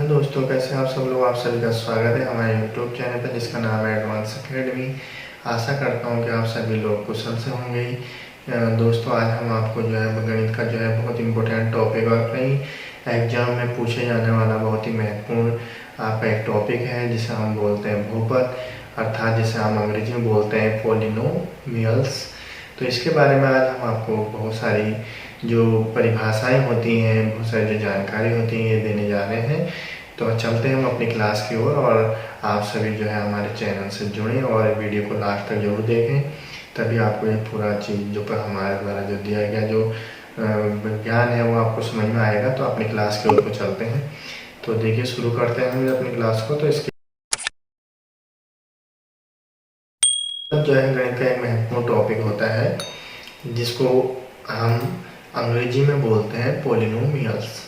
Hello दोस्तों, कैसे आप सब लोग। आप सभी का स्वागत है हमारे यूट्यूब चैनल पर जिसका नाम है एडवांस एकेडमी। आशा करता हूं कि आप सभी लोग कुशल से होंगे। दोस्तों, आज हम आपको जो है गणित का जो है बहुत इंपॉर्टेंट टॉपिक और कई एग्जाम में पूछे जाने वाला बहुत ही महत्वपूर्ण आपका एक टॉपिक है जिसे हम बोलते हैं बहुपद, अर्थात जिसे हम अंग्रेजी में बोलते हैं पॉलिनोमियल्स। तो इसके बारे में आज हम आपको बहुत सारी जो परिभाषाएं होती हैं, बहुत सारी जो जानकारी होती है ये देने जा रहे हैं। तो चलते हैं हम अपनी क्लास की ओर और आप सभी जो है हमारे चैनल से जुड़ें और वीडियो को लास्ट तक जरूर देखें, तभी आपको ये पूरा चीज़ जो पर हमारे द्वारा जो दिया गया जो ज्ञान है वो आपको समझ में आएगा। तो अपनी क्लास की ओर को चलते हैं। तो देखिए, शुरू करते हैं हम अपनी क्लास को। तो इसके जो है गणित का एक महत्वपूर्ण टॉपिक होता है जिसको हम अंग्रेजी में बोलते हैं पॉलिनोमियल्स।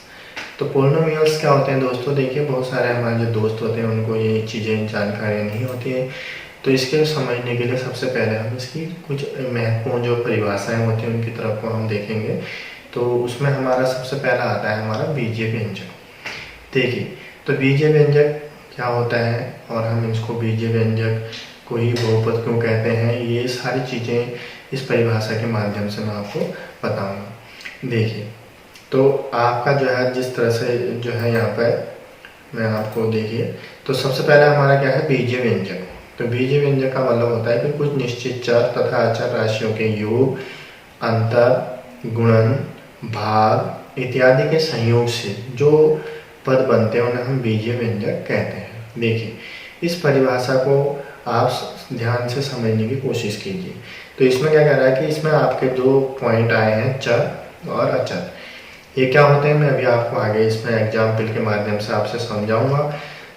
तो पॉलिनोमियल्स क्या होते हैं दोस्तों? देखिए, बहुत सारे हमारे जो दोस्त होते हैं उनको ये चीज़ें जानकारी नहीं होती है। तो इसके समझने के लिए सबसे पहले हम इसकी कुछ महत्वपूर्ण जो परिभाषाएं होती हैं उनकी तरफ को हम देखेंगे। तो उसमें हमारा सबसे पहला आता है हमारा बीजीय व्यंजक। देखिए, तो बीजीय व्यंजक क्या होता है और हम इसको बीजीय व्यंजक को ही बहुपद क्यों कहते हैं, ये सारी चीज़ें इस परिभाषा के माध्यम से मैं आपको बताऊंगा। देखिए, तो आपका जो है जिस तरह से जो है यहाँ पर मैं आपको देखिए, तो सबसे पहले हमारा क्या है बीजीय व्यंजक। तो बीजीय व्यंजक का मतलब होता है कि कुछ निश्चित चर तथा अचर राशियों के योग, अंतर, गुणन, भाग इत्यादि के संयोग से जो पद बनते हैं उन्हें हम बीजीय व्यंजक कहते हैं। देखिए, इस परिभाषा को आप ध्यान से समझने की कोशिश कीजिए। तो इसमें क्या कह रहा है कि इसमें आपके दो पॉइंट आए हैं, चर और अचर। ये क्या होते हैं मैं अभी आपको आगे इसमें एग्जाम्पल के माध्यम से आपसे समझाऊंगा।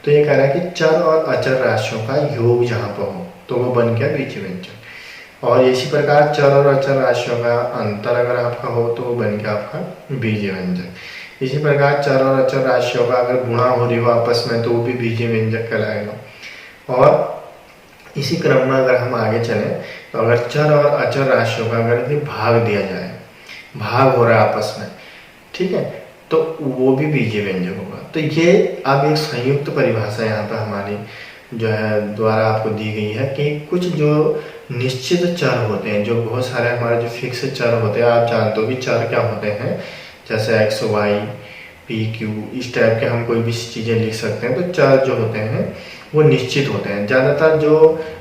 तो ये कह रहा है कि चर और अचर राशियों का योग जहाँ पर हो तो वो बन गया बीजीय व्यंजक। और इसी प्रकार चर और अचर राशियों का अंतर अगर आपका हो तो वो बन गया आपका बीजीय व्यंजक। इसी प्रकार चर और अचर राशियों का अगर गुणा हो रही हो आपस में तो वो भी बीजीय व्यंजक कहलाएगा। और इसी क्रम में अगर हम आगे चलें तो अगर चर और अचर राशियों का अगर भाग दिया जाए, भाग हो रहा है आपस में, ठीक है, तो वो भी बीजीय व्यंजक होगा। तो ये अब एक संयुक्त परिभाषा यहाँ पर हमारी जो है द्वारा आपको दी गई है कि कुछ जो निश्चित चर होते हैं, जो बहुत सारे हमारे जो फिक्स चर होते हैं, आप जानते हो कि चर क्या होते हैं, जैसे एक्स वाई पी क्यू, इस टाइप के हम कोई भी चीज़ें लिख सकते हैं। तो चर जो होते हैं वो निश्चित होते हैं। ज़्यादातर जो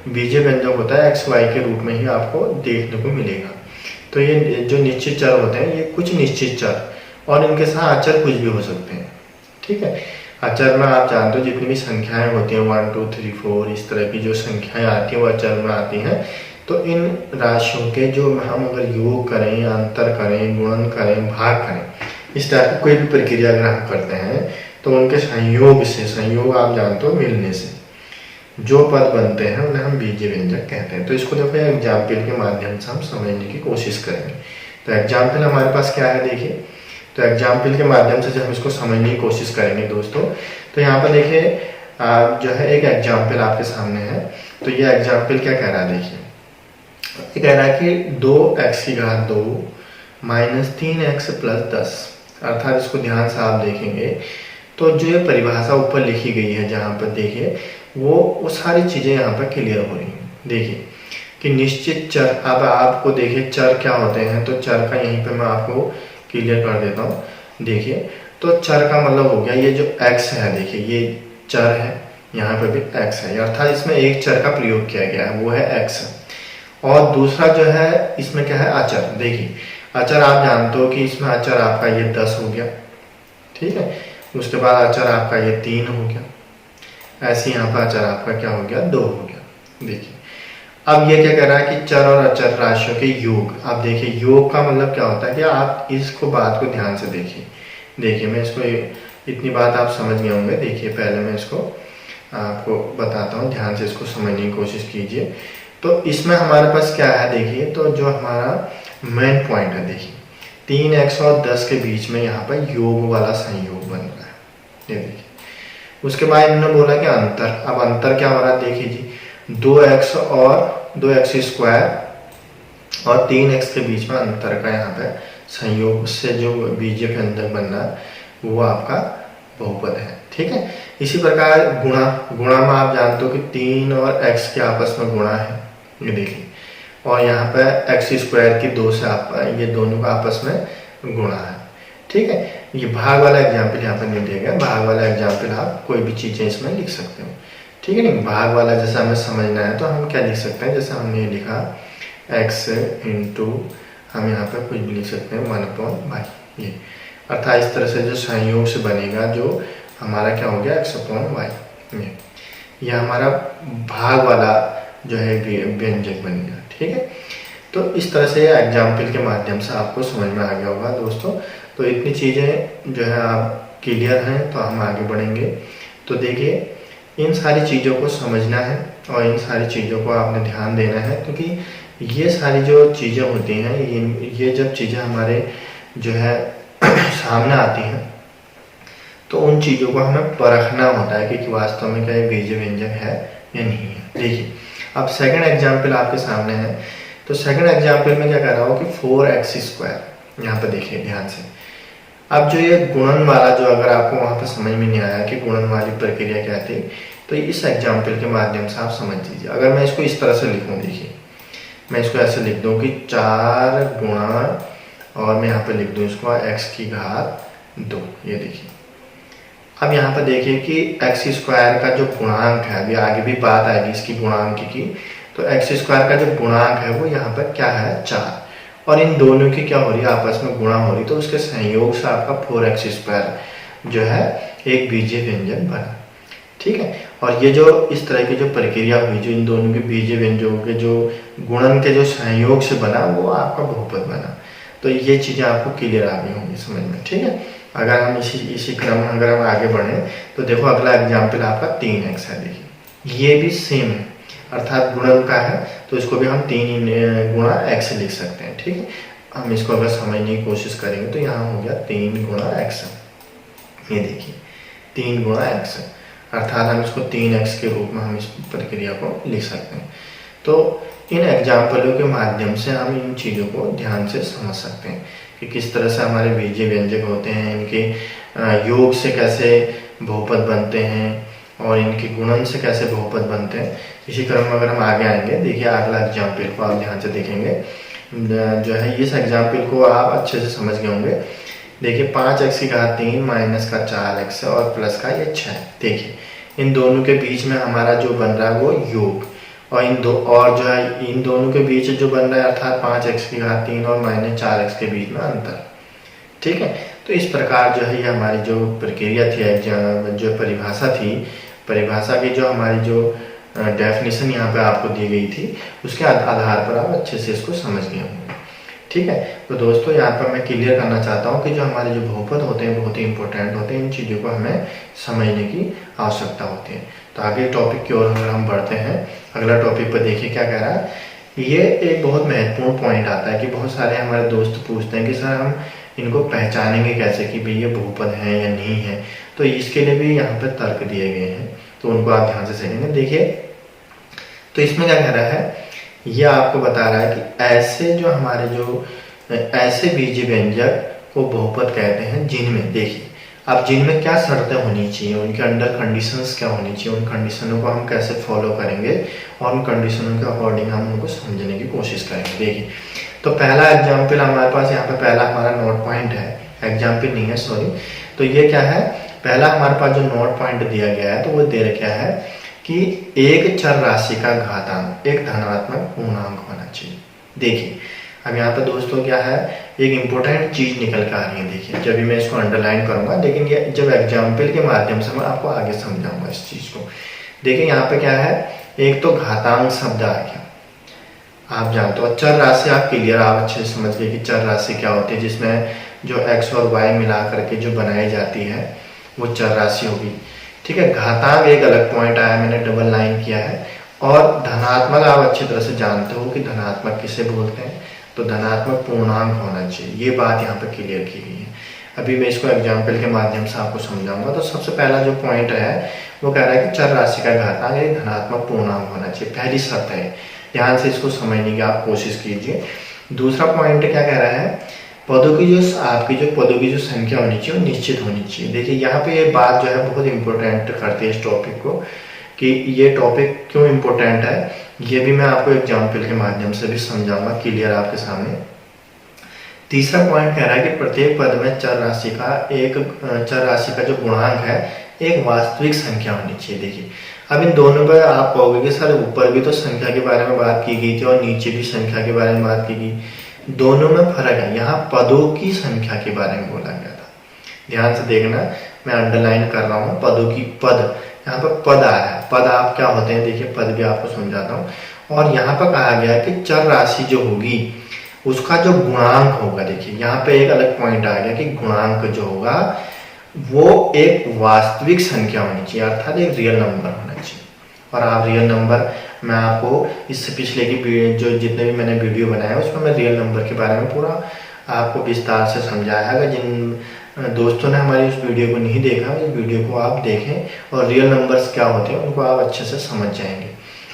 बीजीय व्यंजक होता है एक्स वाई के रूप में ही आपको देखने को मिलेगा। तो ये जो निश्चित चर होते हैं ये कुछ निश्चित चर और इनके साथ अचर कुछ भी हो सकते हैं, ठीक है। अचर में आप जानते हो जितनी भी संख्याएं होती हैं 1 2 3 4 इस तरह की जो संख्याएं आती हैं वो अचर में आती हैं। तो इन राशियों के जो हम अगर योग करें, अंतर करें, गुणन करें, भाग करें, इस टाइप की कोई भी प्रक्रिया अगर हम करते हैं तो उनके संयोग से, संयोग आप जानते हो मिलने से जो पद बनते हैं उन्हें हम बीजीय व्यंजक कहते हैं। तो इसको देखो एग्जाम्पल के माध्यम से हम समझने की कोशिश करेंगे। तो एग्जाम्पल हमारे पास क्या है, देखिए, तो एग्जाम्पल के माध्यम से जब हम इसको समझने की कोशिश करेंगे दोस्तों, तो यहाँ पर देखिए जो है एक एग्जाम्पल आपके सामने है। तो ये एग्जाम्पल क्या कह रहा है, देखिए, ये कह रहा है कि 2x की घात 2 माइनस 3x प्लस 10, अर्थात इसको ध्यान से आप देखेंगे तो जो ये परिभाषा ऊपर लिखी गई है जहाँ पर देखिए वो सारी चीज़ें यहाँ पर क्लियर हो रही हैं। देखिए कि निश्चित चर, अब आपको देखिए चर क्या होते हैं, तो चर का यहीं पे मैं आपको क्लियर कर देता हूँ। देखिए, तो चर का मतलब हो गया ये जो x है, देखिए ये चर है, यहाँ पर भी x है, अर्थात इसमें एक चर का प्रयोग किया गया है वो है x। और दूसरा जो है इसमें क्या है, अचर। देखिए अचर आप जानते हो कि इसमें अचर आपका ये 10 हो गया, ठीक है, उसके बाद अचर आपका ये 3 हो गया, ऐसे यहाँ पर अचर आपका क्या हो गया, 2 हो गया। देखिए अब ये क्या कह रहा है कि चर और अचर राशियों के योग। आप देखिए योग का मतलब क्या होता है कि आप इसको बात को ध्यान से देखिए। देखिए मैं इसको इतनी बात आप समझ गए होंगे। देखिए पहले मैं इसको आपको बताता हूँ, ध्यान से इसको समझने की कोशिश कीजिए। तो इसमें हमारे पास क्या है, देखिए, तो जो हमारा मेन पॉइंट है, देखिए 3x और 10 के बीच में यहाँ पर योग वाला संयोग बन रहा है, ये देखिए। उसके बाद इन्होंने बोला कि अंतर। अब अंतर क्या हो रहा है, देखिए जी 2x और 2x स्क्वायर और 3x के बीच में अंतर का यहाँ पे संयोग से जो बीजीय व्यंजक बन रहा है वो आपका बहुपद है, ठीक है। इसी प्रकार गुणा, गुणा में आप जानते हो कि 3 और x के आपस में गुणा है, ये देखिए, और यहाँ पर एक्स स्क्वायर की 2 से आप ये दोनों का आपस में गुणा है, ठीक है। ये भाग वाला एग्जाम्पल यहाँ पर नहीं दिया गया, भाग वाला एग्जाम्पल आप कोई भी चीज़ें इसमें लिख सकते हो, ठीक है। नहीं, भाग वाला जैसा हमें समझना है तो हम क्या लिख सकते हैं, जैसे हमने लिखा x इंटू, हम यहाँ पर कुछ भी लिख सकते हैं 1/y, ये अर्थात इस तरह से जो संयोग से बनेगा जो हमारा क्या हो गया x/y, ये हमारा भाग वाला जो है व्यंजक बन गया, ठीक है। तो इस तरह से एग्जाम्पल के माध्यम से आपको समझ में आ गया होगा दोस्तों। तो इतनी चीज़ें जो है आप क्लियर हैं, तो हम आगे बढ़ेंगे। तो देखिए, इन सारी चीज़ों को समझना है और इन सारी चीज़ों को आपने ध्यान देना है, क्योंकि ये सारी जो चीज़ें होती हैं, ये जब चीज़ें हमारे जो है सामने आती हैं तो उन चीज़ों को हमें परखना होता है कि वास्तव में क्या ये बीजीय व्यंजक है या नहीं है। देखिए, अब सेकंड एग्जाम्पल आपके सामने है। तो सेकंड एग्जाम्पल में क्या कर रहा हूँ कि 4x², यहाँ पर देखिए ध्यान से। अब जो ये गुणन वाला, जो अगर आपको वहाँ पर समझ में नहीं आया कि गुणन वाली प्रक्रिया क्या थी, तो इस एग्जाम्पल के माध्यम से आप समझ लीजिए। अगर मैं इसको इस तरह से लिखूँ, देखिए मैं इसको ऐसे लिख दूँ कि 4 गुणा, और मैं यहाँ पर लिख दूँ इसको x⁻², ये देखिए। अब यहाँ पर देखिए कि x² का जो गुणांक है, अभी आगे भी बात आएगी इसकी गुणांक की, तो x² का जो गुणांक है वो यहाँ पर क्या है 4, और इन दोनों की क्या हो रही है आपस में गुणा हो रही, तो उसके संयोग से आपका 4x² जो है एक बीजीय व्यंजक बना, ठीक है। और ये जो इस तरह की जो प्रक्रिया हुई, जो इन दोनों के बीजीय व्यंजकों के जो गुणन के जो संयोग से बना, वो आपका बहुपद बना। तो ये चीज़ें आपको क्लियर आ गई होंगी समझ में, ठीक है। अगर हम इसी क्रम में अगर हम आगे बढ़ें तो देखो अगला एग्जाम्पल आपका 3x है। देखिए ये भी सेम है, अर्थात गुणन का है, तो इसको भी हम 3 गुणा x लिख सकते हैं, ठीक है। हम इसको अगर समझने की कोशिश करेंगे तो यहाँ हो गया 3 गुणा x, ये देखिए 3 गुणा x, अर्थात हम इसको 3x के रूप में हम इस प्रक्रिया को लिख सकते हैं। तो इन एग्जाम्पलों के माध्यम से हम इन चीज़ों को ध्यान से समझ सकते हैं कि किस तरह से हमारे बीजीय व्यंजक होते हैं, इनके योग से कैसे बहुपद बनते हैं और इनके गुणन से कैसे बहुपद बनते हैं। इसी क्रम में अगर हम आगे आएंगे, देखिए अगला एग्जाम्पल को आप ध्यान से देखेंगे, जो है इस एग्जाम्पल को आप अच्छे से समझ गए होंगे। देखिए 5x⁻³ माइनस का 4x और प्लस का ये 6, देखिए इन दोनों के बीच में हमारा जो बन रहा है वो योग, और जो है इन दोनों के बीच जो बन रहा है अर्थात 5x⁻³ और -4x के बीच में अंतर, ठीक है। तो इस प्रकार जो है ये हमारी जो प्रक्रिया थी, जो परिभाषा की जो हमारी जो डेफिनेशन यहाँ पे आपको दी गई थी, उसके आधार पर आप अच्छे से इसको समझ गए होंगे, ठीक है। तो दोस्तों यहाँ पर मैं क्लियर करना चाहता हूँ कि जो हमारे जो बहुपद होते हैं बहुत ही इंपॉर्टेंट होते हैं, इन चीज़ों को हमें समझने की आवश्यकता होती है। तो आगे टॉपिक की ओर अगर हम बढ़ते हैं, अगला टॉपिक पर देखिए क्या कह रहा है। ये एक बहुत महत्वपूर्ण पॉइंट आता है कि बहुत सारे हमारे दोस्त पूछते हैं कि सर हम इनको पहचानेंगे कैसे कि भाई ये बहुपद है या नहीं है। तो इसके लिए भी यहाँ पर तर्क दिए गए हैं, तो उनको आप ध्यान से समझेंगे। देखिए तो इसमें क्या कह रहा है, ये आपको बता रहा है कि ऐसे जो हमारे जो ऐसे बीजीय व्यंजक को बहुपद कहते हैं जिनमें, देखिए अब जिनमें क्या शर्तें होनी चाहिए, उनके अंडर कंडीशंस क्या होनी चाहिए, उन कंडीशनों को हम कैसे फॉलो करेंगे और उन कंडीशनों के अकॉर्डिंग हम उनको समझने की कोशिश करेंगे। देखिए तो पहला एग्जाम्पल हमारे पास यहाँ पे, पहला हमारा नोट पॉइंट है, एग्जाम्पल नहीं है सॉरी। तो ये क्या है, पहला हमारे पास जो नोट पॉइंट दिया गया है तो वो दे रखा है कि एक चर राशि का घातांक एक धनात्मक पूर्णांक होना चाहिए। देखिए अब यहाँ पे दोस्तों क्या है, एक इम्पोर्टेंट चीज निकल कर आ रही है। देखिए जब भी मैं इसको अंडरलाइन करूंगा, लेकिन ये जब एग्जाम्पल के माध्यम से मैं आपको आगे समझाऊंगा इस चीज को। देखिए यहाँ पे क्या है, एक तो घातांक शब्द आ गया, आप जानते हो। चर राशि आप क्लियर, आप अच्छे से समझ गए कि चर राशि क्या होती है, जिसमें जो x और y मिला करके जो बनाई जाती है वो चर राशि होगी, ठीक है। घातांक एक अलग पॉइंट आया, मैंने डबल लाइन किया है। और धनात्मक आप अच्छी तरह से जानते हो कि धनात्मक किसे बोलते हैं, तो धनात्मक पूर्णांक होना चाहिए, ये बात यहाँ पर क्लियर की गई है। अभी मैं इसको एग्जाम्पल के माध्यम से आपको समझाऊंगा। तो सबसे पहला जो पॉइंट है वो कह रहा है कि चर राशि का घातांक एक धनात्मक पूर्णांक होना चाहिए, पहली शर्त है। ध्यान से इसको समझने की आप कोशिश कीजिए। दूसरा पॉइंट क्या कह रहा है, पदों की जो आपकी जो पदों की जो संख्या होनी चाहिए वो निश्चित होनी चाहिए। देखिए यहाँ पे ये बात जो है बहुत इंपॉर्टेंट करती है इस टॉपिक को, कि ये टॉपिक क्यों इम्पोर्टेंट है ये भी मैं आपको एग्जाम्पल के माध्यम से भी समझाऊंगा क्लियर आपके सामने। तीसरा पॉइंट कह रहा है कि प्रत्येक पद में चर राशि का जो गुणांक है एक वास्तविक संख्या होनी चाहिए। देखिए अब इन दोनों पर आप कहोगे कि सर ऊपर भी तो संख्या के बारे में बात की गई थी और नीचे भी संख्या के बारे में बात की गई, दोनों में फर्क है। यहाँ पदों की संख्या के बारे में बोला गया था, ध्यान से देखना, मैं अंडरलाइन कर रहा हूँ पदों की, पद यहाँ पर पद आया है। पद आप क्या होते हैं देखिए, पद भी आपको समझाता हूँ। और यहाँ पर कहा गया है कि चर राशि जो होगी उसका जो गुणांक होगा, देखिए यहाँ पे एक अलग पॉइंट आ गया कि गुणांक जो होगा वो एक वास्तविक संख्या होनी चाहिए, अर्थात एक रियल नंबर होना चाहिए। और आप रियल नंबर, मैं आपको इससे पिछले की जो जितने भी मैंने वीडियो बनाया उसमें मैं रियल नंबर के बारे में पूरा आपको विस्तार से समझाया है। अगर जिन दोस्तों ने हमारी उस वीडियो को नहीं देखा, इस वीडियो को आप देखें और रियल नंबर्स क्या होते हैं उनको आप अच्छे से समझ जाएंगे।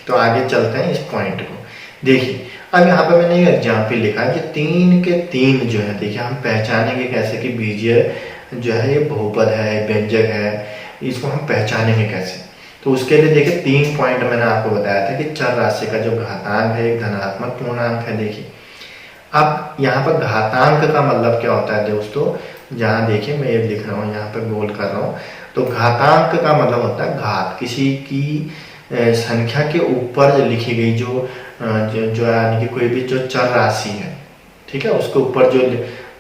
तो आगे चलते हैं इस पॉइंट को। देखिए अब यहाँ पर मैंने एक एग्जाम्पल लिखा है कि 3 के 3 जो है, देखिए हम पहचानेंगे कैसे कि बीजीय जो है ये बहुपद है, व्यंजक है, इसको हम पहचानेंगे कैसे। तो उसके लिए देखिए 3 पॉइंट मैंने आपको बताया था कि चर राशि का जो घातांक है एक धनात्मक पूर्णांक है। देखिए अब यहाँ पर घातांक का मतलब क्या होता है दोस्तों, जहाँ देखिए मैं ये लिख रहा हूँ, यहाँ पर गोल कर रहा हूँ, तो घातांक का मतलब होता है घात, किसी की संख्या के ऊपर जो लिखी गई जो यानी कि कोई भी जो चर राशि है, ठीक है, उसके ऊपर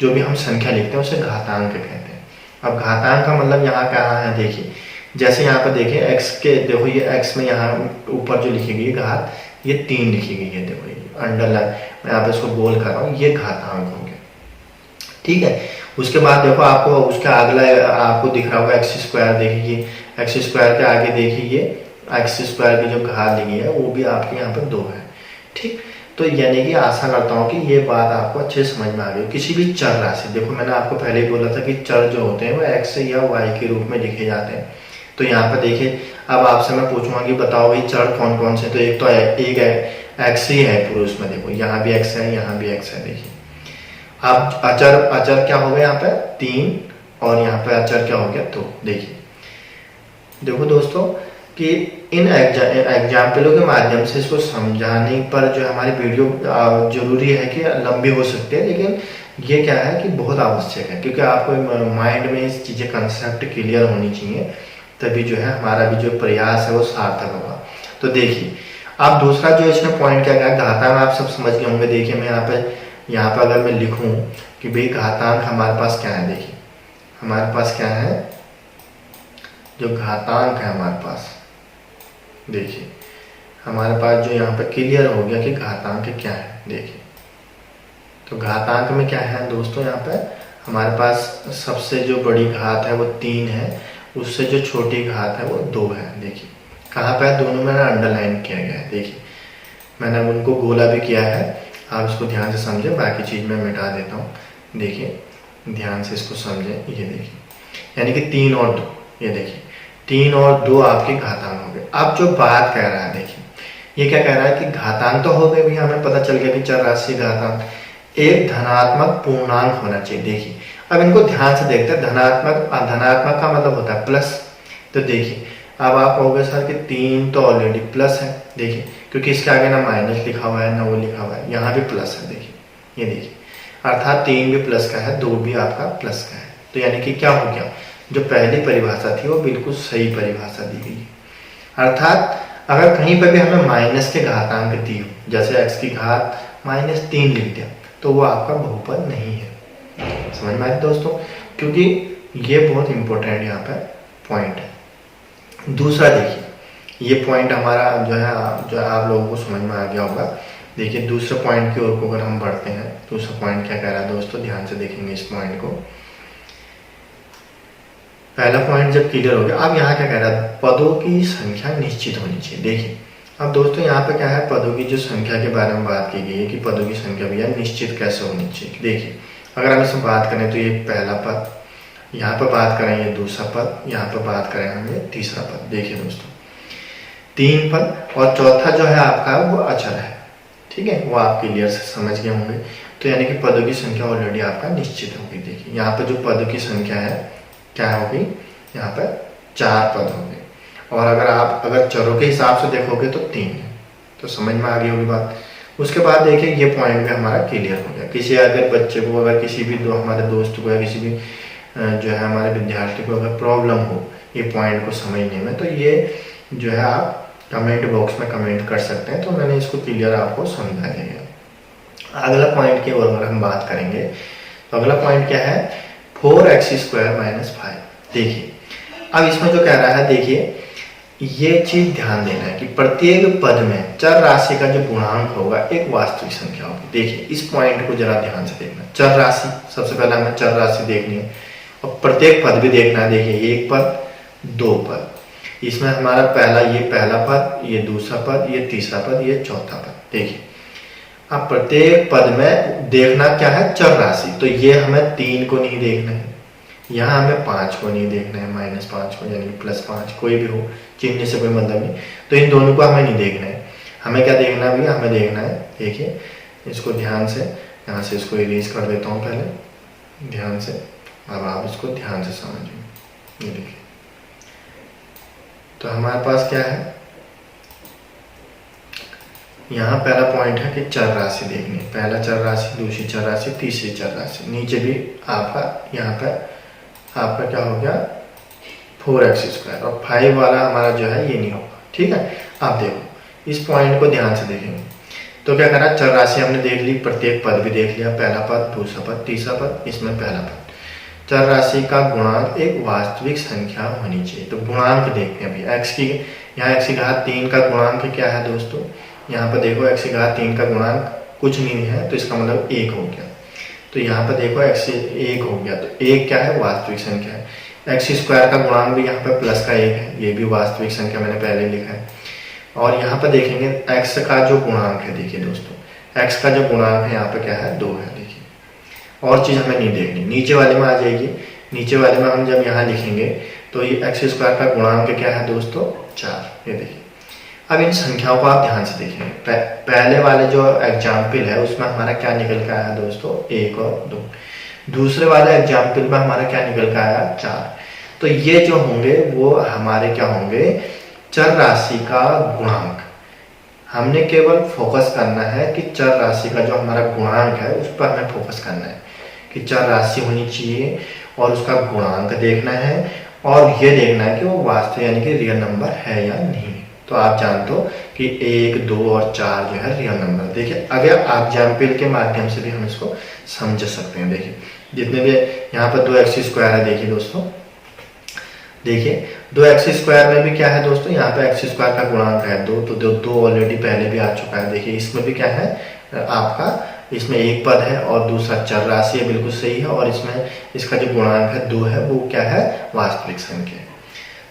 जो भी हम संख्या लिखते हैं उसे घातांक कहते हैं। अब घातांक का मतलब यहाँ क्या है, देखिए जैसे यहाँ पर देखिए x के, देखो ये x में यहाँ ऊपर जो लिखी गई घात ये 3 लिखी गई है, देखो ये अंडरलाइन, मैं यहाँ पे इसको गोल कर रहा हूँ, ये घातांक हो गया, ठीक है। उसके बाद देखो आपको उसका अगला आपको दिख रहा होगा x स्क्वायर, देखिए x स्क्वायर के आगे देखिए x स्क्वायर की जो घात लिखी है वो भी आपके यहाँ पर 2 है, ठीक। तो यानी कि आशा करता हूँ कि ये बात आपको अच्छे समझ में आ गई। किसी भी चर राशि, देखो मैंने आपको पहले ही बोला था कि चर जो होते हैं वो x या y के रूप में लिखे जाते हैं। तो यहाँ पर देखिए अब आपसे मैं पूछूंगा कि बताओ भाई चर कौन कौन से, तो एक तो एक है x ही है पूरे उसमें, देखो यहाँ भी x है, यहाँ भी x है। देखिए अब अचर क्या हो गया यहाँ पे 3 और यहाँ पे अचर क्या हो गया 2। देखिए देखो दोस्तों कि इन एग्जाम्पलों के माध्यम से इसको समझाने पर जो हमारी वीडियो जरूरी है कि लंबी हो सकती है, लेकिन ये क्या है कि बहुत आवश्यक है, क्योंकि आपको माइंड में इस चीज़ें कंसेप्ट क्लियर होनी चाहिए, तभी जो है हमारा भी जो प्रयास है वो सार्थक होगा। तो देखिए अब दूसरा जो इसमें पॉइंट क्या है, घातांक आप सब समझ गए होंगे। देखिए मैं यहाँ पे अगर मैं लिखूँ कि भाई घातांक हमारे पास क्या है, देखिए हमारे पास क्या है, जो घातांक है हमारे पास, देखिए हमारे पास जो यहाँ पे क्लियर हो गया कि घातांक क्या है। देखिए तो घातांक में क्या है दोस्तों, यहाँ पे हमारे पास सबसे जो बड़ी घात है वो 3 है, उससे जो छोटी घात है वो 2 है। देखिए कहाँ पे दोनों में अंडरलाइन किया गया है, देखिए मैंने उनको गोला भी किया है, आप इसको ध्यान से समझें, बाकी चीज़ मैं मिटा देता हूँ। देखिए ध्यान से इसको समझें, ये देखिए यानी कि 3 और 2, ये देखिए 3 और 2 आपके घातांक हो गए। अब जो बात कह रहा है, देखिए ये क्या कह रहा है कि घातांक तो हो गए भी, हमें पता चल गया कि चर राशि घातांक एक धनात्मक पूर्णांक होना चाहिए। देखिए अब इनको ध्यान से देखते हैं, धनात्मक का मतलब होता है प्लस। तो देखिए अब आप कहोगे सर कि 3 तो ऑलरेडी प्लस है, देखिए क्योंकि इसके आगे ना माइनस लिखा हुआ है ना वो लिखा हुआ है, यहाँ भी प्लस है। देखिए ये देखिए अर्थात 3 भी प्लस का है, 2 भी आपका प्लस का है। तो यानी कि क्या हो गया, जो पहली परिभाषा थी वो बिल्कुल सही परिभाषा दी गई। अर्थात अगर कहीं पर भी हमें माइनस के घातांक दी हो, जैसे x की घात -3 लिख दिया, तो वो आपका बहुपद नहीं है। समझ में आया दोस्तों, क्योंकि ये बहुत इंपॉर्टेंट यहाँ पर पॉइंट है। दूसरा देखिए ये पॉइंट हमारा जो है आप लोगों को समझ में आ गया होगा। देखिए दूसरे पॉइंट की ओर को अगर हम बढ़ते हैं, दूसरा पॉइंट क्या कह रहा है दोस्तों, ध्यान से देखेंगे इस पॉइंट को। पहला पॉइंट जब क्लियर हो गया, अब यहाँ क्या कह रहा है, पदों की संख्या निश्चित होनी चाहिए। देखिए अब दोस्तों यहाँ पे क्या है, पदों की जो संख्या के बारे में बात की गई है कि पदों की संख्या भैया निश्चित कैसे होनी चाहिए। देखिए अगर हम इसमें बात करें तो ये पहला पद, यहाँ पर बात करें ये दूसरा पद, यहाँ पर बात करें हम ये तीसरा पद। देखिए दोस्तों 3 पद और चौथा जो है आपका वो अचर है, ठीक है, वो आप क्लियर से समझ गए होंगे। तो यानी कि पदों की संख्या ऑलरेडी आपका निश्चित होगी। देखिए यहाँ पर जो पदों की संख्या है क्या होगी, यहाँ पर 4 पद होंगे, और अगर चरों के हिसाब से देखोगे तो 3 है। तो समझ में आ गई होगी बात। उसके बाद देखिए ये पॉइंट भी हमारा क्लियर हो गया। किसी अगर बच्चे को, अगर किसी भी हमारे दोस्त को या किसी भी जो है हमारे विद्यार्थी को अगर प्रॉब्लम हो ये पॉइंट को समझने में, तो ये जो है आप कमेंट बॉक्स में कमेंट कर सकते हैं, तो मैंने इसको क्लियर आपको समझा दिया। अगला पॉइंट की ओर हम बात करेंगे, तो अगला पॉइंट क्या है, 4x² - 5। देखिए अब इसमें जो कह रहा है, देखिए ये चीज ध्यान देना है कि प्रत्येक पद में चर राशि का जो गुणांक होगा एक वास्तविक संख्या होगी। देखिए इस पॉइंट को जरा ध्यान से देखना। चर राशि, सबसे पहले हमें चर राशि देखनी है और प्रत्येक पद भी देखना है। देखिए 1 पद, 2 पद, इसमें हमारा पहला पद, ये दूसरा पद, ये तीसरा पद, ये चौथा पद। देखिए अब प्रत्येक पद में देखना क्या है, चर राशि। तो ये हमें 3 को नहीं देखना है, यहाँ हमें 5 को नहीं देखना है, -5 को, यानी +5, कोई भी हो, चिन्ह से कोई मतलब नहीं। तो इन दोनों को हमें नहीं देखना है। हमें क्या देखना है भैया, हमें देखना है, देखिए इसको ध्यान से, यहाँ से इसको इरेज कर देता हूँ पहले ध्यान से। अब आप इसको ध्यान से समझिए। ये देखिए तो हमारे पास क्या है, यहाँ पहला पॉइंट है कि चर राशि देखनी है। पहला चर राशि, दूसरी चर राशि, तीसरी चर राशि। नीचे भी आपका यहाँ पर आपका क्या हो गया, 4x², और 5 वाला हमारा जो है ये नहीं होगा। ठीक है, आप देखो इस पॉइंट को ध्यान से देखेंगे तो क्या करा, चर राशि हमने देख ली, प्रत्येक पद भी देख लिया, पहला पद, दूसरा पद, तीसरा पद, इसमें पहला पद। चर राशि का गुणांक एक वास्तविक संख्या होनी चाहिए। तो गुणांक देखते हैं अभी, x की, यहाँ x³ का गुणांक क्या है दोस्तों, यहाँ पर देखो x³ का गुणांक कुछ नहीं है, तो इसका मतलब 1 हो गया। तो यहाँ पर देखो x 1 हो गया, तो 1 क्या है, वास्तविक संख्या है। x² का गुणांक भी यहाँ पर +1 है, ये भी वास्तविक संख्या मैंने पहले लिखा है। और यहाँ पर देखेंगे x का जो गुणांक है, देखिए दोस्तों x का जो गुणांक है यहाँ पे क्या है, 2 है। देखिए और चीज हमें नहीं देखनी, नीचे वाले में आ जाएगी। नीचे वाले में हम जब यहाँ लिखेंगे तो ये x² का गुणांक क्या है दोस्तों, 4। ये देखिए अब इन संख्याओं को आप ध्यान से देखेंगे। पहले वाले जो एग्जाम्पल है उसमें हमारा क्या निकल के आया दोस्तों, 1 और 2। दूसरे वाले एग्जाम्पल में हमारा क्या निकल के आया, 4। तो ये जो होंगे वो हमारे क्या होंगे, चर राशि का गुणांक। हमने केवल फोकस करना है कि चर राशि का जो हमारा गुणांक है उस पर हमें फोकस करना है कि चर राशि होनी चाहिए और उसका गुणांक देखना है, और ये देखना है कि वो वास्तव यानी कि रियल नंबर है या नहीं। तो आप जानते हो कि 1, 2 और 4 जो है रियल नंबर। देखिए अगर एग्जाम्पल के माध्यम से भी हम इसको समझ सकते हैं। देखिए जितने भी यहाँ पर 2x² है, देखिए दोस्तों, देखिए 2x² में भी क्या है दोस्तों, यहाँ पे x² का गुणांक है 2, तो 2 ऑलरेडी पहले भी आ चुका है। देखिए इसमें भी क्या है आपका, इसमें 1 पद है और दूसरा चर राशि है, बिल्कुल सही है, और इसमें इसका जो गुणांक है 2 है, वो क्या है, वास्तविक संख्या है।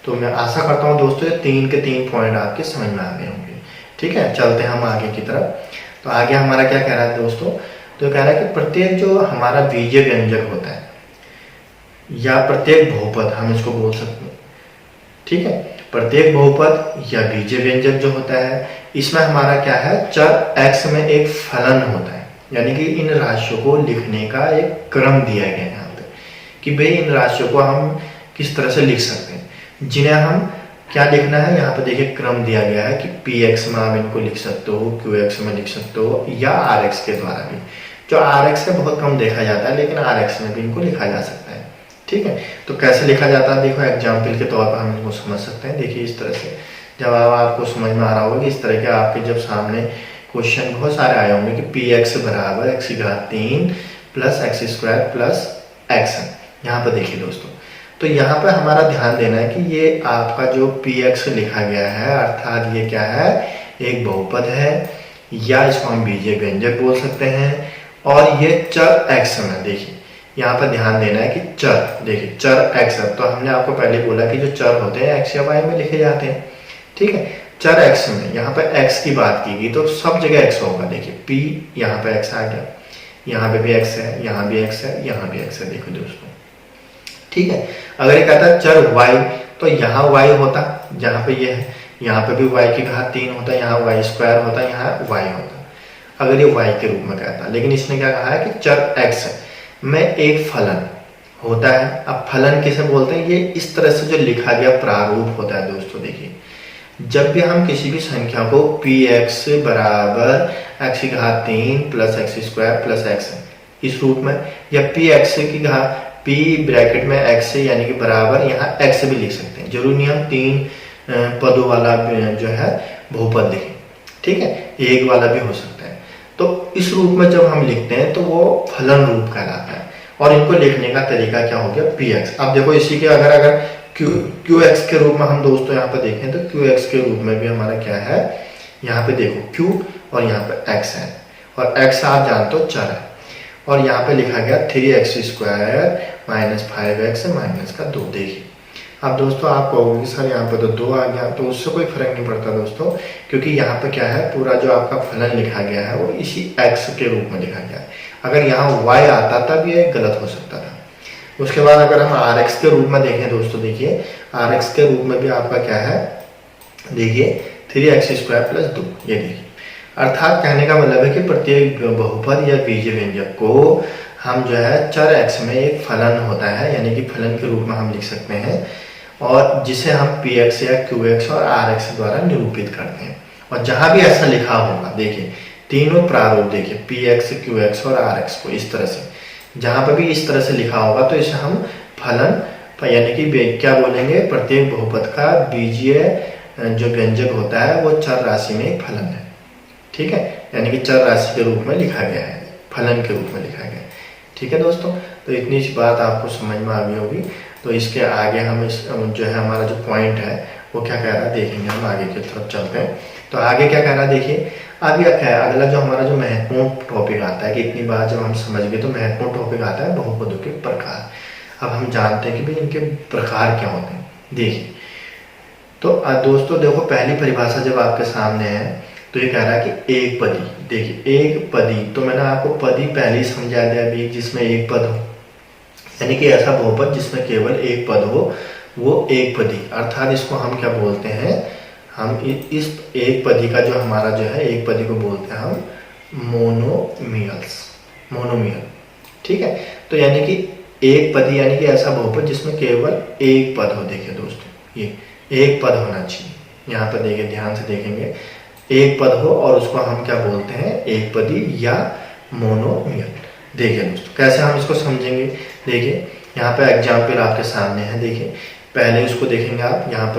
तो मैं आशा करता हूँ दोस्तों ये 3 के 3 पॉइंट आपके समझ में आ गए होंगे। ठीक है, चलते हैं हम आगे की तरफ। तो आगे हमारा क्या कह रहा है दोस्तों, तो कह रहा है कि प्रत्येक जो हमारा बीजीय व्यंजक होता है या प्रत्येक बहुपद, हम इसको बोल सकते हैं। ठीक है, प्रत्येक बहुपद या बीजीय व्यंजक जो होता है, इसमें हमारा क्या है, चर x में एक फलन होता है, यानी कि इन राशियों को लिखने का एक क्रम दिया गया है यहाँ पे कि भाई इन राशियों को हम किस तरह से लिख सकते हैं, जिन्हें हम क्या लिखना है। यहाँ पे देखिए क्रम दिया गया है कि px में आप इनको लिख सकते हो, qx में लिख सकते हो, या rx के द्वारा भी। जो rx से बहुत कम देखा जाता है, लेकिन rx में भी इनको लिखा जा सकता है। ठीक है, तो कैसे लिखा जाता है, देखो एग्जाम्पल के तौर पर हम इनको समझ सकते हैं। देखिए इस तरह से, जब आपको समझ में आ रहा होगा कि इस तरह के आपके जब सामने क्वेश्चन बहुत सारे आए होंगे कि px बराबर x³ plus x² plus x है। यहाँ पर देखिए दोस्तों, तो यहाँ पर हमारा ध्यान देना है कि ये आपका जो px लिखा गया है, अर्थात ये क्या है, एक बहुपद है, या इसको हम बीजीय व्यंजक बोल सकते हैं, और ये चर x में। देखिए यहाँ पर ध्यान देना है कि चर, देखिए चर x है, तो हमने आपको पहले बोला कि जो चर होते हैं x या y में लिखे जाते हैं। ठीक है, चर x में यहाँ पर x की बात की गई तो सब जगह x होगा। देखिए p यहाँ पे x आ गया, यहाँ पे भी x है, यहाँ भी x है, यहाँ भी x है। देखो दोस्तों, ठीक है, अगर ये कहता है चर y, तो यहाँ y होता, जहाँ पे ये है, यहाँ पे भी y की घात 3 होता, यहाँ y² होता, यहाँ y होता। अगर ये y के रूप में कहता। लेकिन इसने क्या कहा है कि चर x में एक फलन होता है। अब फलन किसे बोलते हैं, ये इस तरह से जो लिखा गया प्रारूप होता है दोस्तों। देखिए, जब भी हम किसी भी संख्या को px बराबर x की घात 3 plus x square plus x इस रूप में, या px की घात p ब्रैकेट में x यानी कि बराबर यहाँ x भी लिख सकते हैं, जरूरी नहीं हम 3 पदों वाला जो है बहुपद लिखें, ठीक है, एक वाला भी हो सकता है। तो इस रूप में जब हम लिखते हैं तो वो फलन रूप कहलाता है। और इनको लिखने का तरीका क्या हो गया, px। अब देखो इसी के अगर qx के रूप में हम दोस्तों यहाँ पे देखें तो qx के रूप में भी हमारा क्या है, यहाँ पे देखो q और यहाँ पे x है, और x आप जानते हो चर है, और यहाँ पे लिखा गया 3x square minus 5x minus का 2। देखिए अब दोस्तों आप कहोगे सर यहाँ पे तो 2 आ गया, तो उससे कोई फर्क नहीं पड़ता दोस्तों, क्योंकि यहाँ पे क्या है, पूरा जो आपका फलन लिखा गया है वो इसी x के रूप में लिखा गया है। अगर यहाँ y आता तब ये गलत हो सकता था। उसके बाद अगर हम rx के रूप में देखें दोस्तों, देखिए rx के रूप में भी आपका क्या है, देखिए 3x स्क्वायर प्लस 2। ये देखिए, अर्थात कहने का मतलब है कि प्रत्येक बहुपद या बीजीय व्यंजक को हम जो है चर x में एक फलन होता है, यानी कि फलन के रूप में हम लिख सकते हैं, और जिसे हम px या qx और rx द्वारा निरूपित करते हैं। और जहां भी ऐसा लिखा होगा, देखिए तीनों प्रारूप देखिए px qx और rx को इस तरह से, जहां पर भी इस तरह से लिखा होगा तो इसे हम फलन यानी कि क्या बोलेंगे, प्रत्येक बहुपद का बीजीय जो व्यंजक होता है वो चर राशि में एक फलन है, ठीक है, यानी कि चर राशि के रूप में लिखा गया है, फलन के रूप में लिखा गया है, ठीक है दोस्तों। तो इतनी सी बात आपको समझ में आ गई होगी। तो इसके आगे हम इस जो है हमारा जो पॉइंट है वो क्या कह रहा है देखेंगे, हम आगे की तरफ चलते हैं। तो आगे क्या कह रहा है, देखिए आगे क्या है, अगला जो हमारा जो महत्वपूर्ण टॉपिक आता है कि इतनी बात जब हम समझ गए तो महत्वपूर्ण टॉपिक आता है बहुपदों के प्रकार। अब हम जानते हैं कि भाई इनके प्रकार क्या होते हैं। देखिए तो दोस्तों देखो, पहली परिभाषा जब आपके सामने है तो ये कह रहा है कि एक पदी। देखिए एक पदी, तो मैंने आपको पदी पहले ही समझा दिया अभी, जिसमें एक पद हो, यानी कि ऐसा बहुपद जिसमें केवल एक पद हो वो एक पदी। अर्थात इसको हम क्या बोलते हैं, हम इस एक पदी का जो हमारा जो है एक पदी को बोलते हैं हम मोनोमियल, ठीक है। तो यानी कि एक पदी यानी कि ऐसा बहुपद जिसमें केवल एक पद हो। देखिए दोस्तों ये एक पद होना चाहिए, यहाँ पर देखिए ध्यान से देखेंगे, एक पद हो और उसको हम क्या बोलते हैं, एक पदी या मोनोमियल। देखिए दोस्तों कैसे हम इसको समझेंगे, देखिए यहाँ पे एग्जाम्पल आपके सामने है। देखिए पहले उसको देखेंगे आप, यहाँ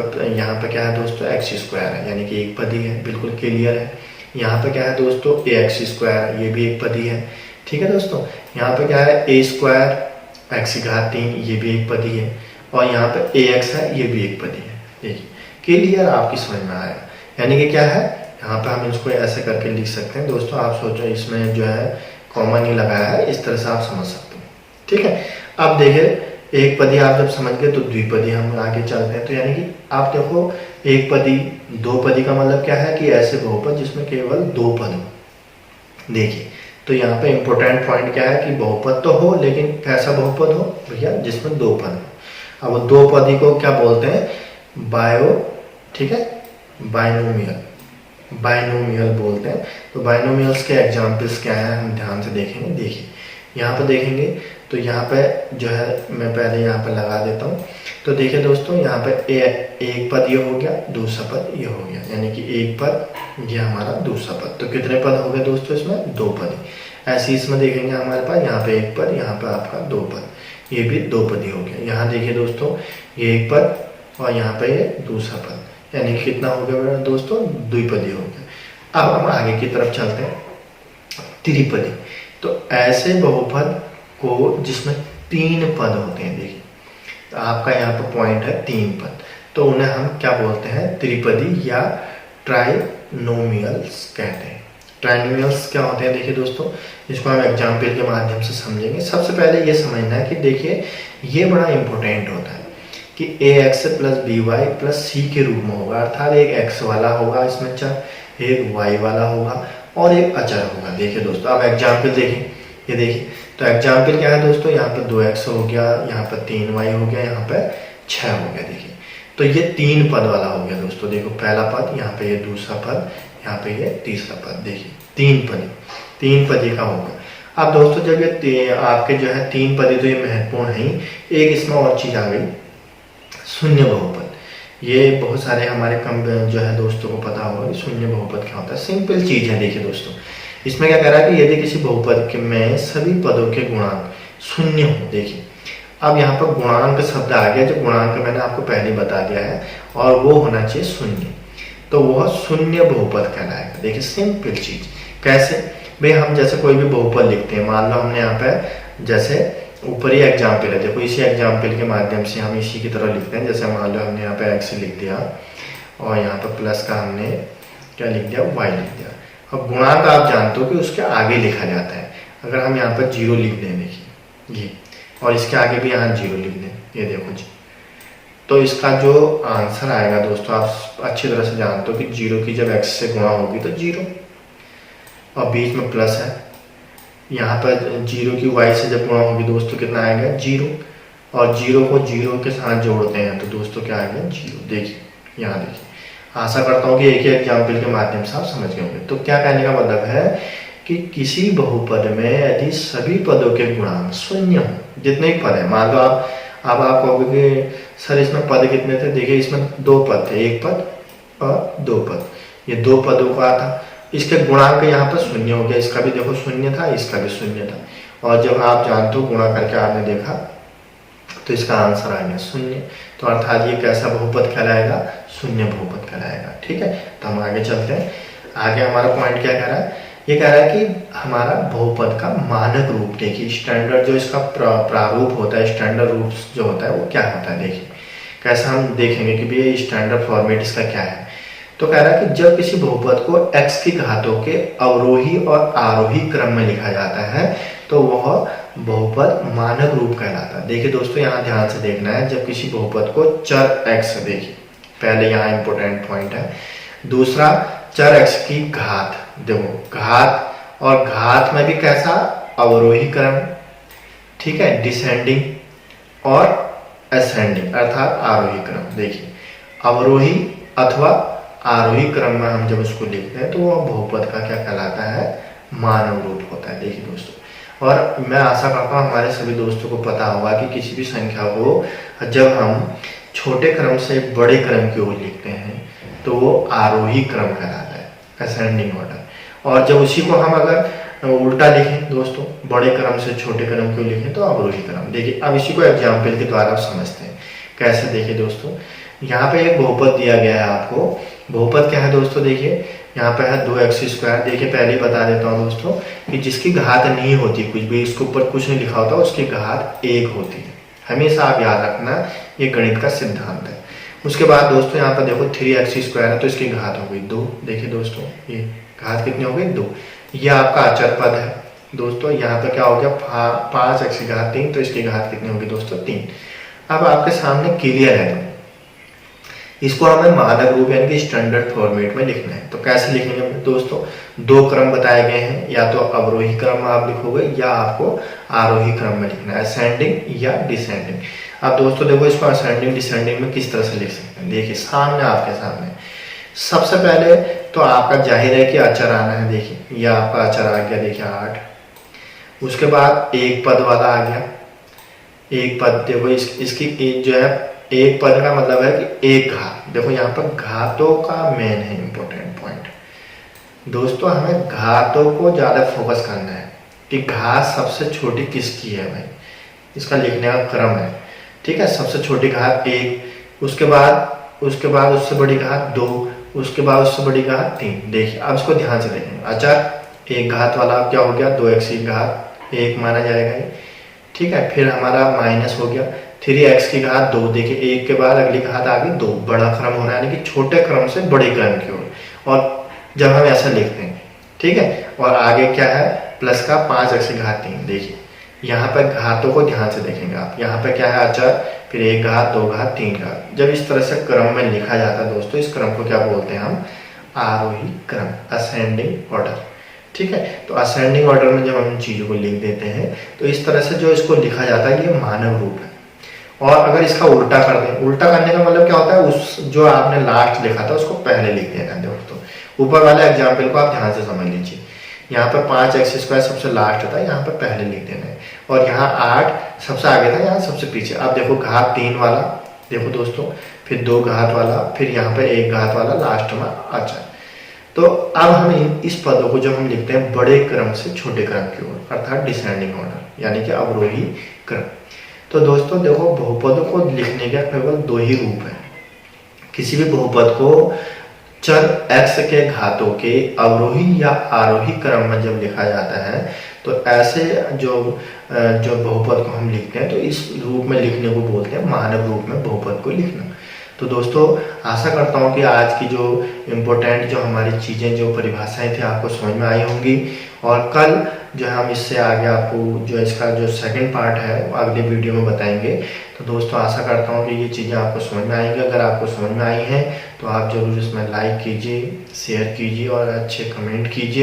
पे क्या है दोस्तों, एक्स स्क्वायर है, यानी कि एक पदी है, बिल्कुल क्लियर है। यहाँ पे क्या है दोस्तों, ए एक्स स्क्वायर, ये भी एक पदी है, ठीक है दोस्तों। यहाँ पे क्या है, ए स्क्वायर एक्स की घात 3, ये भी एक पदी है, और यहाँ पे ए एक्स है, ये भी एक पदी है। देखिए क्लियर, आपकी समझ में आएगा। यानी कि क्या है, यहाँ पे हम इसको ऐसे करके लिख सकते हैं दोस्तों। आप सोचो इसमें जो है कॉमन ही लगाया है, इस तरह से आप समझ सकते हैं, ठीक है। अब देखिए एक पदी आप जब समझ गए तो द्विपदी हम आगे चलते हैं। तो यानी कि आप देखो एक पदी, दो पदी का मतलब क्या है कि ऐसे बहुपद जिसमें केवल दो पद हो। देखिए तो यहाँ पे इम्पोर्टेंट पॉइंट क्या है कि बहुपद तो हो, लेकिन कैसा बहुपद हो भैया, जिसमें दो पद हो। अब दो पदी को क्या बोलते हैं, ठीक है, बाइनोमियल बोलते हैं। तो बाइनोमियल्स के एग्जांपल्स क्या हैं हम ध्यान से देखेंगे। देखिए यहाँ पे देखेंगे तो यहाँ पे जो है मैं पहले यहाँ पे लगा देता हूँ। तो देखिए दोस्तों यहाँ पे एक पद ये हो गया, दूसरा पद ये हो गया, यानी कि एक पद ये हमारा दूसरा पद। तो कितने पद हो गए दोस्तों इसमें, दो पद। ऐसे इसमें देखेंगे हमारे पास यहाँ पे एक पद, यहाँ पे आपका दो पद, ये भी दो पदी हो गया। यहाँ देखिए दोस्तों ये एक पद और यहाँ पे ये दूसरा पद, यानी कि कितना हो गया दोस्तों, द्विपदी हो गया। अब हम आगे की तरफ चलते हैं, त्रिपदी। तो ऐसे बहुपद को जिसमें तीन पद होते हैं। देखिए तो आपका यहाँ पर पॉइंट है तीन पद, तो उन्हें हम क्या बोलते हैं, त्रिपदी या ट्राइनोमियल्स कहते हैं। ट्राइनोमियल्स क्या होते हैं, देखिए दोस्तों इसको हम एग्जाम्पल के माध्यम से समझेंगे। सबसे पहले ये समझना है कि देखिए ये बड़ा इंपॉर्टेंट होता है कि A X plus B Y plus C के रूप में होगा। अर्थात एक एक्स वाला होगा इसमें चर, एक वाई वाला होगा और एक अचर होगा। देखिए दोस्तों अब एग्जाम्पल देखें, ये देखिए तो एग्जाम्पल क्या है दोस्तों, यहाँ पर 2x हो गया, यहाँ पर 3y हो गया, यहाँ पर 6 हो गया। देखिए तो ये तीन पद वाला हो गया दोस्तों। देखो पहला पद, यहाँ पे ये दूसरा पद, यहाँ पे ये तीसरा पद। देखिए तीन पदी का होगा। अब दोस्तों जब ये आपके जो है तीन पदी, तो ये महत्वपूर्ण है। एक इसमें और चीज आ गई, शून्य बहुपद। ये बहुत सारे हमारे कम जो है दोस्तों को पता होगा शून्य बहुपद क्या होता है। सिंपल चीज है। देखिए दोस्तों, इसमें क्या कह रहा है कि यदि किसी बहुपद में सभी पदों के गुणांक शून्य हो। देखिए अब यहाँ पर गुणांक शब्द आ गया, जो गुणांक मैंने आपको पहले बता दिया है, और वो होना चाहिए शून्य, तो वह शून्य बहुपद कहलाएगा। देखिए सिंपल चीज कैसे भाई, हम जैसे कोई भी बहुपद लिखते हैं, मान लो हमने यहाँ पे जैसे ऊपर ही एग्जाम्पल है, देखो इसी एग्जाम्पल के माध्यम से हम इसी की तरह लिखते हैं। जैसे मान लो हमने यहाँ पे एक्स लिख दिया और यहाँ पर प्लस का हमने क्या लिख दिया, वाई लिख दिया। अब गुणांक आप जानते हो कि उसके आगे लिखा जाता है। अगर हम यहाँ पर जीरो लिख दें, देखिए ये, और इसके आगे भी यहाँ जीरो लिख दें, ये देखो जी, तो इसका जो आंसर आएगा दोस्तों, आप अच्छी तरह से जानते हो कि जीरो की जब एक्स से गुणा होगी तो जीरो, और बीच में प्लस है। यहाँ पर जीरो की वाई से जब गुणा होगी दोस्तों कितना आएगा, जीरो, और जीरो को जीरो के साथ जोड़ते हैं तो दोस्तों क्या आएगा, जीरो। देखिए यहाँ देखिए, आशा करता हूँ कि एक ही एग्जाम्पल के माध्यम से आप समझ गए होंगे। तो क्या कहने का मतलब है कि किसी बहुपद में यदि सभी पदों के गुणांक शून्य हो, जितने ही पद है, मान लो आप कहोगे कि सर इसमें पद कितने थे, देखिए इसमें दो पद थे, एक पद और दो पद, ये दो पदों का था, इसके गुणांक यहाँ पर शून्य हो गया, इसका भी देखो शून्य था, इसका भी शून्य था, और जब आप जानते हो गुणा करके आपने देखा तो इसका आंसर आ गया शून्य। तो अर्थात ये कैसा बहुपद कहलाएगा, शून्य बहुपद कहलाएगा। ठीक है, तो हम आगे चलते हैं। आगे हमारा पॉइंट क्या कह रहा है, ये कह रहा है कि हमारा बहुपद का मानक रूप, देखिए स्टैंडर्ड जो इसका प्रारूप होता है, स्टैंडर्ड रूप जो होता है वो क्या होता है। देखिए कैसा हम देखेंगे कि भैया स्टैंडर्ड फॉर्मेट इसका क्या है। तो कह रहा है कि जब किसी बहुपद को x की घातों के अवरोही और आरोही क्रम में लिखा जाता है तो वह बहुपद मानक रूप कहलाता है। देखिए दोस्तों यहाँ ध्यान से देखना है, जब किसी बहुपद को चर x, देखिए पहले यहाँ इंपॉर्टेंट पॉइंट है, दूसरा चर x की घात, देखो घात, और घात में भी कैसा, अवरोही क्रम, ठीक है, डिसेंडिंग और असेंडिंग अर्थात आरोही क्रम। देखिए अवरोही अथवा आरोही क्रम में हम जब उसको लिखते हैं तो वह बहुपद का क्या कहलाता है, मानक रूप होता है। देखिए दोस्तों, और मैं आशा करता हूँ हमारे सभी दोस्तों को पता होगा कि किसी भी संख्या को जब हम छोटे क्रम से बड़े क्रम की ओर लिखते हैं तो वो आरोही क्रम कहलाता है, असेंडिंग ऑर्डर। और जब उसी को हम अगर उल्टा लिखें दोस्तों, बड़े क्रम से छोटे क्रम को लिखें तो अवरोही क्रम। देखिए अब इसी को एग्जाम्पल के द्वारा समझते हैं कैसे। देखिए दोस्तों, यहाँ पे एक बहुपद दिया गया है आपको। बहुपद क्या है दोस्तों, देखिए यहाँ पे है 2x²। देखिए पहले ही बता देता हूँ दोस्तों कि जिसकी घात नहीं होती, कुछ भी इसके ऊपर कुछ नहीं लिखा होता, उसकी घात 1 होती है। हमेशा आप याद रखना, ये गणित का सिद्धांत है। उसके बाद दोस्तों यहाँ पर देखो 3x² है तो इसकी घात हो गई 2। देखिए दोस्तों ये घात कितनी हो गई, 2। ये आपका अचर पद है दोस्तों। यहाँ पे क्या हो गया, 5x3, तो इसकी घात कितनी होगी दोस्तों, 3। अब आपके सामने क्लियर है, इसको हमें मानक रूप यानी कि स्टैंडर्ड फॉर्मेट में लिखना है। तो कैसे लिखेंगे दोस्तों, दो क्रम बताए गए हैं, या तो अवरोही क्रम आप लिखोगे या आपको आरोही क्रम में लिखना है, असेंडिंग या डिसेंडिंग। अब दोस्तों देखो इसको असेंडिंग डिसेंडिंग में किस तरह से लिख सकते हैं। देखिए सामने आपके सामने सबसे पहले तो आपका जाहिर है कि अचर आना है। देखिए ये आपका अचर आ गया, देखिए 8। उसके बाद एक पद वाला आ गया, एक पद। देखो इसकी जो है एक पद का मतलब है कि एक घात। देखो यहाँ पर घातों का मेन है इंपॉर्टेंट पॉइंट दोस्तों, हमें घातों को ज्यादा फोकस करना है कि घात सबसे छोटी किसकी है भाई, इसका लिखने का क्रम है। ठीक है, सबसे छोटी घात 1, उसके बाद उससे बड़ी घात 2, उसके बाद उससे बड़ी घात 3। देखिए अब इसको ध्यान से देखेंगे। अचर एक घात वाला क्या हो गया, 2x की घात 1 माना जाएगा ये। ठीक है, फिर हमारा माइनस हो गया 3x की घात 2। देखिए एक के बाद अगली घात आ गई 2, बड़ा क्रम हो रहा है, यानी कि छोटे क्रम से बड़े क्रम की ओर। और जब हम ऐसा लिखते हैं, ठीक है, और आगे क्या है, प्लस का 5x की घात 3। देखिए यहाँ पर घातों को ध्यान से देखेंगे आप, यहाँ पे क्या है, अचर, फिर 1 घात 2 घात 3 घात। जब इस तरह से क्रम में लिखा जाता है दोस्तों, इस क्रम को क्या बोलते हैं हम, आरोही क्रम, असेंडिंग ऑर्डर। ठीक है, तो असेंडिंग ऑर्डर में जब हम चीजों को लिख देते हैं तो इस तरह से जो इसको लिखा जाता है ये मानक रूप है। और अगर इसका उल्टा कर दें, उल्टा करने का मतलब क्या होता है, उस जो आपने लास्ट लिखा था उसको पहले लिख देना। दोस्तों ऊपर वाले एग्जाम्पल को आप ध्यान से समझ लीजिए। यहाँ पर 5x² सबसे लास्ट था, यहाँ पर पहले लिख देना है। और यहाँ 8 सबसे आगे था, यहाँ सबसे पीछे। अब देखो घात 3 वाला, देखो दोस्तों, फिर 2 घात वाला, फिर यहाँ पर 1 घात वाला लास्ट में आ जाए। तो अब हम इस पदों को जब हम लिखते हैं बड़े क्रम से छोटे क्रम की ओर, अर्थात डिसेंडिंग ऑर्डर, यानी कि अवरोही क्रम। तो दोस्तों देखो, बहुपदों को लिखने का केवल 2 ही रूप है। किसी भी बहुपद को चर x के घातों के अवरोही या आरोही क्रम में जब लिखा जाता है, तो ऐसे जो बहुपद को हम लिखते हैं, तो इस रूप में लिखने को बोलते हैं मानव रूप में बहुपद को लिखना। तो दोस्तों आशा करता हूँ कि आज की जो इम्पोर्टेंट जो हमारी चीज़ें, जो परिभाषाएं थी, आपको समझ में आई होंगी। और कल जो है हम इससे आगे आपको जो इसका जो सेकंड पार्ट है वो अगले वीडियो में बताएंगे। तो दोस्तों आशा करता हूँ कि ये चीज़ें आपको समझ में आएंगी। अगर आपको समझ में आई हैं तो आप ज़रूर इसमें लाइक कीजिए, शेयर कीजिए और अच्छे कमेंट कीजिए।